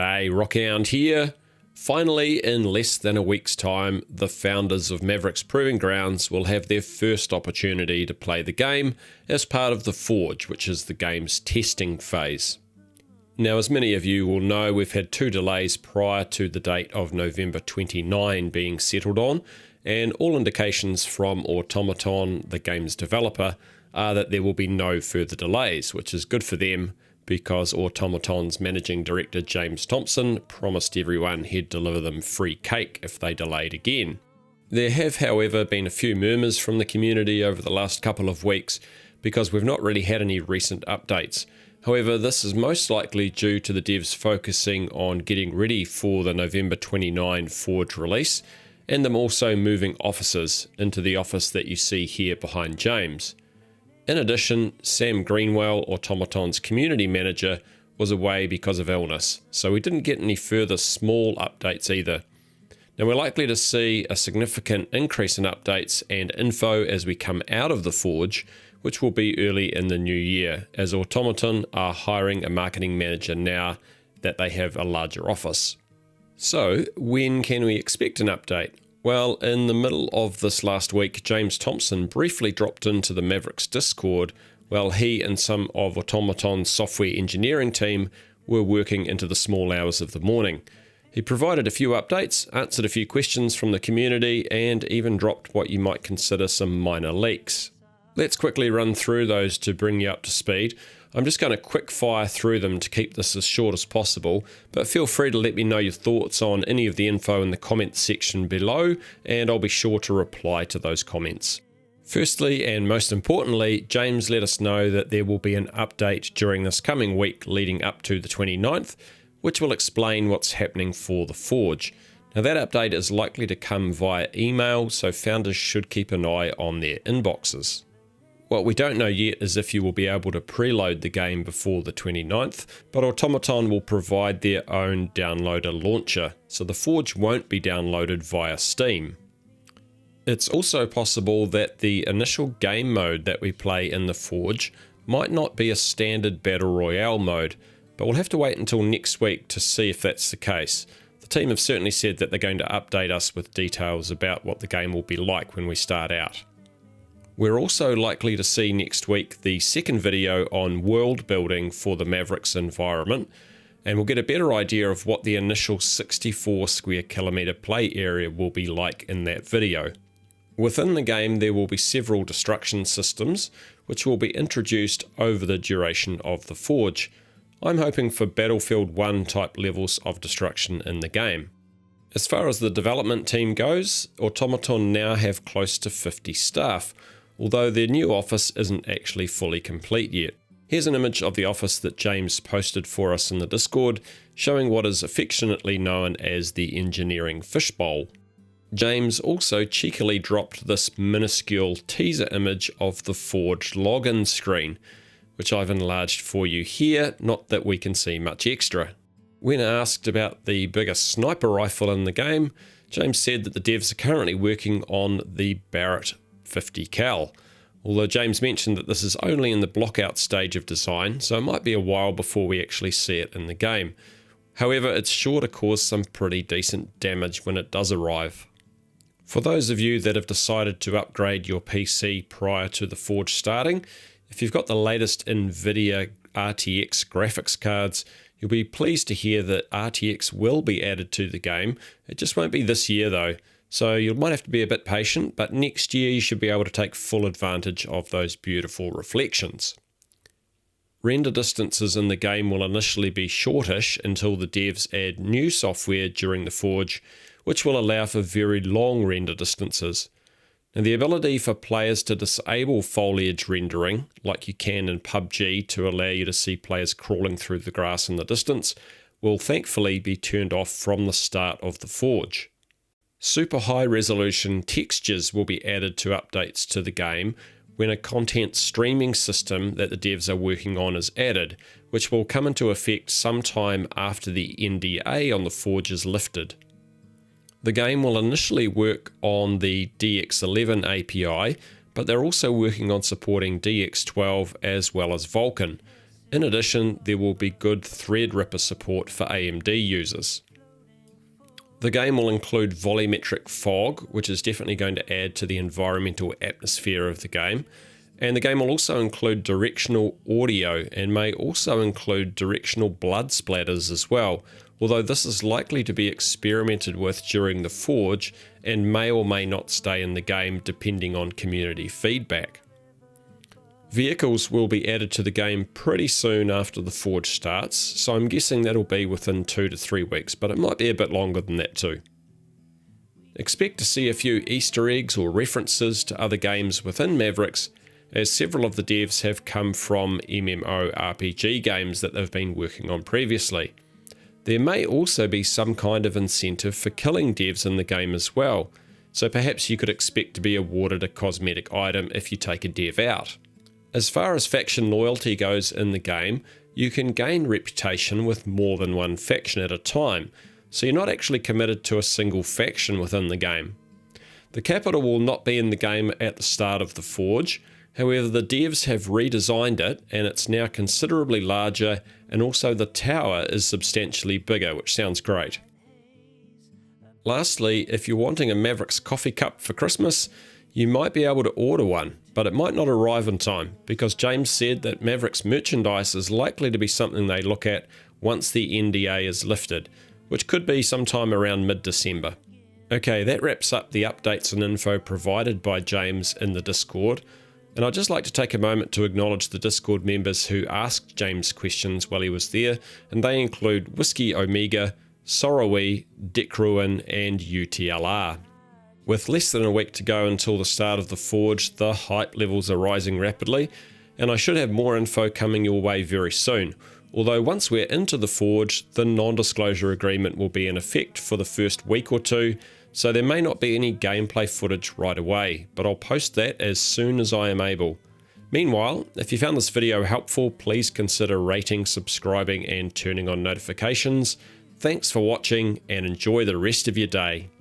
G'day, Rockhound here. Finally, in less than a week's time, the founders of Mavericks Proving Grounds will have their first opportunity to play the game as part of the Forge, which is the game's testing phase. Now, as many of you will know, we've had 2 delays prior to the date of November 29 being settled on, and all indications from Automaton, the game's developer, are that there will be no further delays, which is good for them because Automaton's managing director James Thompson promised everyone he'd deliver them free cake if they delayed again. There have, however, been a few murmurs from the community over the last couple of weeks because we've not really had any recent updates. However, this is most likely due to the devs focusing on getting ready for the November 29 Forge release, and them also moving offices into the office that you see here behind James. In addition, Sam Greenwell, Automaton's community manager, was away because of illness, so we didn't get any further small updates either. Now, we're likely to see a significant increase in updates and info as we come out of the Forge, which will be early in the new year, as Automaton are hiring a marketing manager now that they have a larger office. So, when can we expect an update? Well, in the middle of this last week, James Thompson briefly dropped into the Mavericks Discord while he and some of Automaton's software engineering team were working into the small hours of the morning. He provided a few updates, answered a few questions from the community, and even dropped what you might consider some minor leaks. Let's quickly run through those to bring you up to speed. I'm just going to quick fire through them to keep this as short as possible, but feel free to let me know your thoughts on any of the info in the comments section below, and I'll be sure to reply to those comments. Firstly, and most importantly, James let us know that there will be an update during this coming week leading up to the 29th, which will explain what's happening for the Forge. Now, that update is likely to come via email, so founders should keep an eye on their inboxes. What we don't know yet is if you will be able to preload the game before the 29th, but Automaton will provide their own downloader launcher, so the Forge won't be downloaded via Steam. It's also possible that the initial game mode that we play in the Forge might not be a standard Battle Royale mode, but we'll have to wait until next week to see if that's the case. The team have certainly said that they're going to update us with details about what the game will be like when we start out. We're also likely to see next week the second video on world building for the Mavericks environment, and we'll get a better idea of what the initial 64 square kilometre play area will be like in that video. Within the game there will be several destruction systems which will be introduced over the duration of the Forge. I'm hoping for Battlefield 1 type levels of destruction in the game. As far as the development team goes, Automaton now have close to 50 staff, although their new office isn't actually fully complete yet. Here's an image of the office that James posted for us in the Discord, showing what is affectionately known as the engineering fishbowl. James also cheekily dropped this minuscule teaser image of the Forge login screen, which I've enlarged for you here, not that we can see much extra. When asked about the biggest sniper rifle in the game, James said that the devs are currently working on the Barrett 50 cal, although James mentioned that this is only in the blockout stage of design, so it might be a while before we actually see it in the game. However, it's sure to cause some pretty decent damage when it does arrive. For those of you that have decided to upgrade your PC prior to the Forge starting, if you've got the latest NVIDIA RTX graphics cards, you'll be pleased to hear that RTX will be added to the game. It just won't be this year though. So you might have to be a bit patient, but next year you should be able to take full advantage of those beautiful reflections. Render distances in the game will initially be shortish until the devs add new software during the Forge, which will allow for very long render distances. Now, the ability for players to disable foliage rendering, like you can in PUBG to allow you to see players crawling through the grass in the distance, will thankfully be turned off from the start of the Forge. Super high resolution textures will be added to updates to the game when a content streaming system that the devs are working on is added, which will come into effect sometime after the NDA on the Forge is lifted. The game will initially work on the DX11 API, but they're also working on supporting DX12 as well as Vulkan. In addition, there will be good Threadripper support for AMD users. The game will include volumetric fog, which is definitely going to add to the environmental atmosphere of the game. And the game will also include directional audio and may also include directional blood splatters as well, although this is likely to be experimented with during the Forge and may or may not stay in the game depending on community feedback. Vehicles will be added to the game pretty soon after the Forge starts, so I'm guessing that'll be within 2 to 3 weeks, but it might be a bit longer than that too. Expect to see a few Easter eggs or references to other games within Mavericks, as several of the devs have come from MMORPG games that they've been working on previously. There may also be some kind of incentive for killing devs in the game as well, so perhaps you could expect to be awarded a cosmetic item if you take a dev out. As far as faction loyalty goes in the game, you can gain reputation with more than one faction at a time, so you're not actually committed to a single faction within the game. The capital will not be in the game at the start of the Forge, however the devs have redesigned it and it's now considerably larger, and also the tower is substantially bigger, which sounds great. Lastly, if you're wanting a Mavericks coffee cup for Christmas, you might be able to order one, but it might not arrive in time, because James said that Mavericks merchandise is likely to be something they look at once the NDA is lifted, which could be sometime around mid-December. Okay, that wraps up the updates and info provided by James in the Discord, and I'd just like to take a moment to acknowledge the Discord members who asked James questions while he was there, and they include Whiskey Omega, Sorrowy, Dickruin, and UTLR. With less than a week to go until the start of the Forge, the hype levels are rising rapidly, and I should have more info coming your way very soon. Although once we're into the Forge, the non-disclosure agreement will be in effect for the first week or two, so there may not be any gameplay footage right away, but I'll post that as soon as I am able. Meanwhile, if you found this video helpful, please consider rating, subscribing, and turning on notifications. Thanks for watching, and enjoy the rest of your day.